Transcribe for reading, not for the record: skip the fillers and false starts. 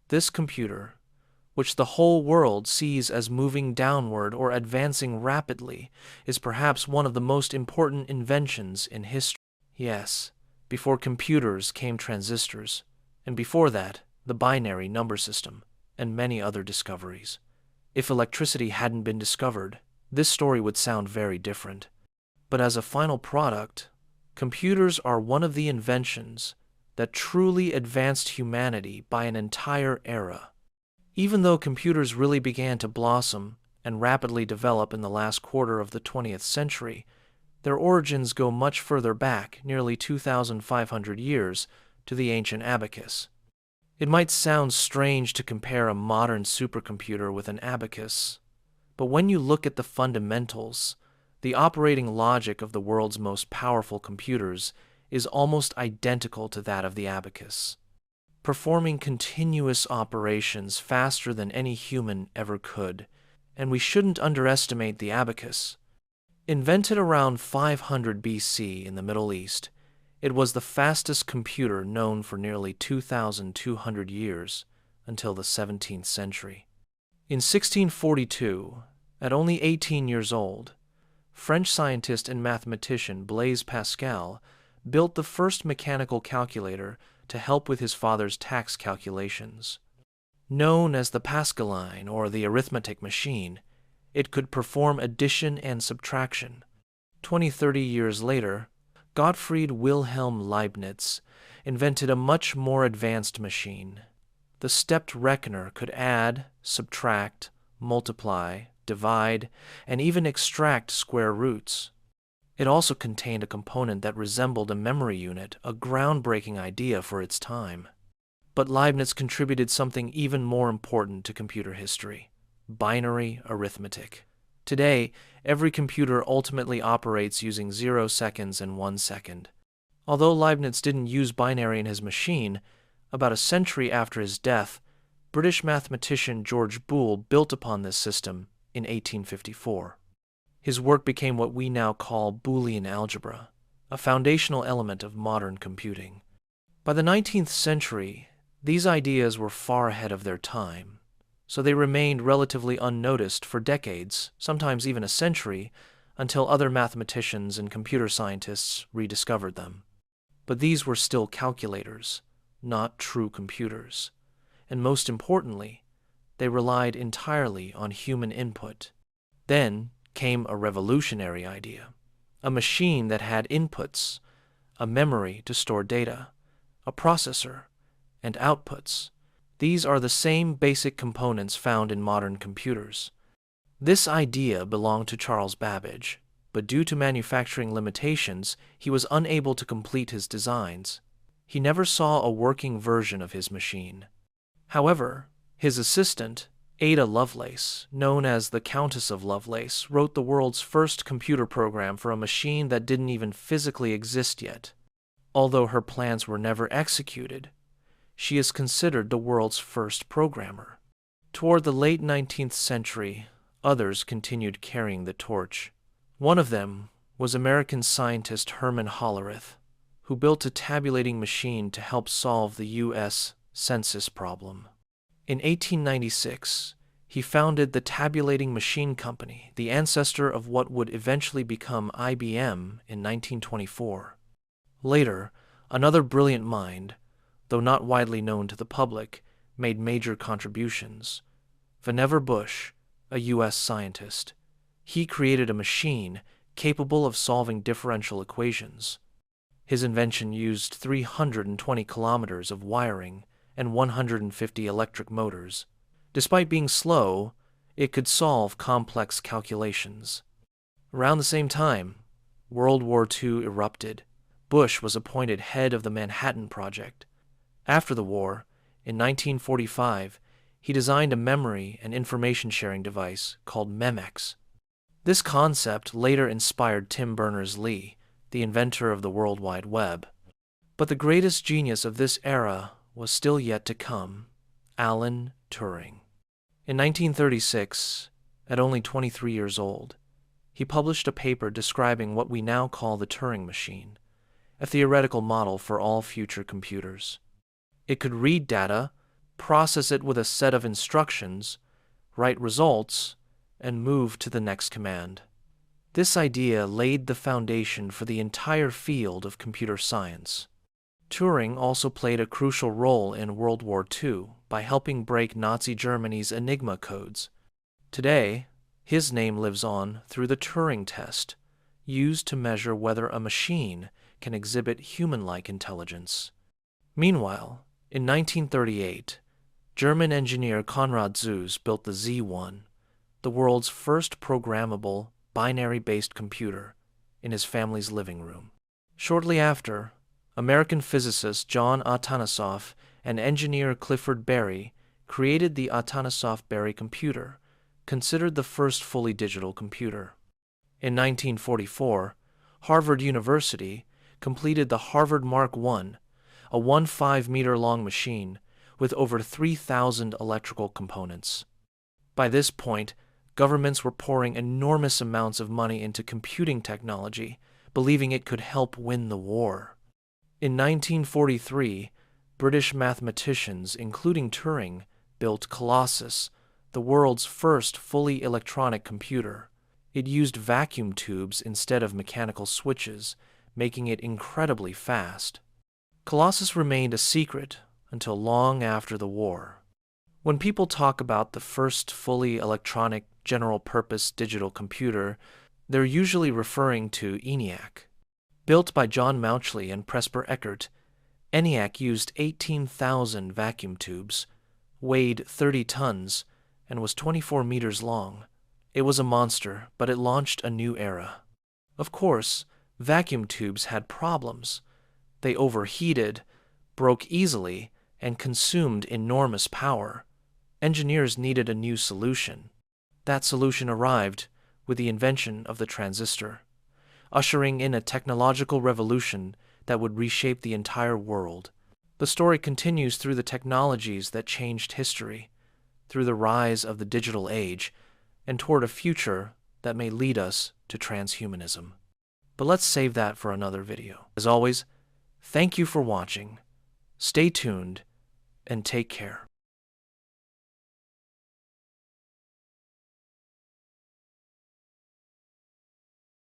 This computer, which the whole world sees as moving downward or advancing rapidly, is perhaps one of the most important inventions in history. Yes, before computers came transistors, and before that, the binary number system, and many other discoveries. If electricity hadn't been discovered, this story would sound very different. But as a final product, computers are one of the inventions that truly advanced humanity by an entire era. Even though computers really began to blossom and rapidly develop in the last quarter of the 20th century, their origins go much further back, nearly 2,500 years, to the ancient abacus. It might sound strange to compare a modern supercomputer with an abacus, but when you look at the fundamentals, the operating logic of the world's most powerful computers is almost identical to that of the abacus, performing continuous operations faster than any human ever could, and we shouldn't underestimate the abacus. Invented around 500 BC in the Middle East, it was the fastest computer known for nearly 2,200 years until the 17th century. In 1642, at only 18 years old, French scientist and mathematician Blaise Pascal built the first mechanical calculator to help with his father's tax calculations. Known as the Pascaline or the arithmetic machine, it could perform addition and subtraction. 30 years later, Gottfried Wilhelm Leibniz invented a much more advanced machine. The stepped reckoner could add, subtract, multiply, divide, and even extract square roots. It also contained a component that resembled a memory unit, a groundbreaking idea for its time. But Leibniz contributed something even more important to computer history: binary arithmetic. Today, every computer ultimately operates using 0 seconds and 1 second. Although Leibniz didn't use binary in his machine, about a century after his death, British mathematician George Boole built upon this system in 1854. His work became what we now call Boolean algebra, a foundational element of modern computing. By the 19th century, these ideas were far ahead of their time, so they remained relatively unnoticed for decades, sometimes even a century, until other mathematicians and computer scientists rediscovered them. But these were still calculators, not true computers, and most importantly, they relied entirely on human input. Then came a revolutionary idea: a machine that had inputs, a memory to store data, a processor, and outputs. These are the same basic components found in modern computers. This idea belonged to Charles Babbage, but due to manufacturing limitations, he was unable to complete his designs. He never saw a working version of his machine. However, his assistant, Ada Lovelace, known as the Countess of Lovelace, wrote the world's first computer program for a machine that didn't even physically exist yet. Although her plans were never executed, she is considered the world's first programmer. Toward the late 19th century, others continued carrying the torch. One of them was American scientist Herman Hollerith, who built a tabulating machine to help solve the U.S. Census problem. In 1896, he founded the Tabulating Machine Company, the ancestor of what would eventually become IBM in 1924. Later, another brilliant mind, though not widely known to the public, made major contributions. Vannevar Bush, a U.S. scientist. He created a machine capable of solving differential equations. His invention used 320 kilometers of wiring and 150 electric motors. Despite being slow, it could solve complex calculations. Around the same time, World War II erupted. Bush was appointed head of the Manhattan Project. After the war, in 1945, he designed a memory and information sharing device called Memex. This concept later inspired Tim Berners-Lee, the inventor of the World Wide Web. But the greatest genius of this era was still yet to come: Alan Turing. In 1936, at only 23 years old, he published a paper describing what we now call the Turing machine, a theoretical model for all future computers. It could read data, process it with a set of instructions, write results, and move to the next command. This idea laid the foundation for the entire field of computer science. Turing also played a crucial role in World War II by helping break Nazi Germany's Enigma codes. Today, his name lives on through the Turing test, used to measure whether a machine can exhibit human-like intelligence. Meanwhile, in 1938, German engineer Konrad Zuse built the Z1, the world's first programmable, binary-based computer, in his family's living room. Shortly after, American physicist John Atanasoff and engineer Clifford Berry created the Atanasoff-Berry computer, considered the first fully digital computer. In 1944, Harvard University completed the Harvard Mark I, a 15-meter-long machine with over 3,000 electrical components. By this point, governments were pouring enormous amounts of money into computing technology, believing it could help win the war. In 1943, British mathematicians, including Turing, built Colossus, the world's first fully electronic computer. It used vacuum tubes instead of mechanical switches, making it incredibly fast. Colossus remained a secret until long after the war. When people talk about the first fully electronic, general-purpose digital computer, they're usually referring to ENIAC. Built by John Mauchly and Presper Eckert, ENIAC used 18,000 vacuum tubes, weighed 30 tons, and was 24 meters long. It was a monster, but it launched a new era. Of course, vacuum tubes had problems. They overheated, broke easily, and consumed enormous power. Engineers needed a new solution. That solution arrived with the invention of the transistor, ushering in a technological revolution that would reshape the entire world. The story continues through the technologies that changed history, through the rise of the digital age, and toward a future that may lead us to transhumanism. But let's save that for another video. As always, thank you for watching. Stay tuned and take care.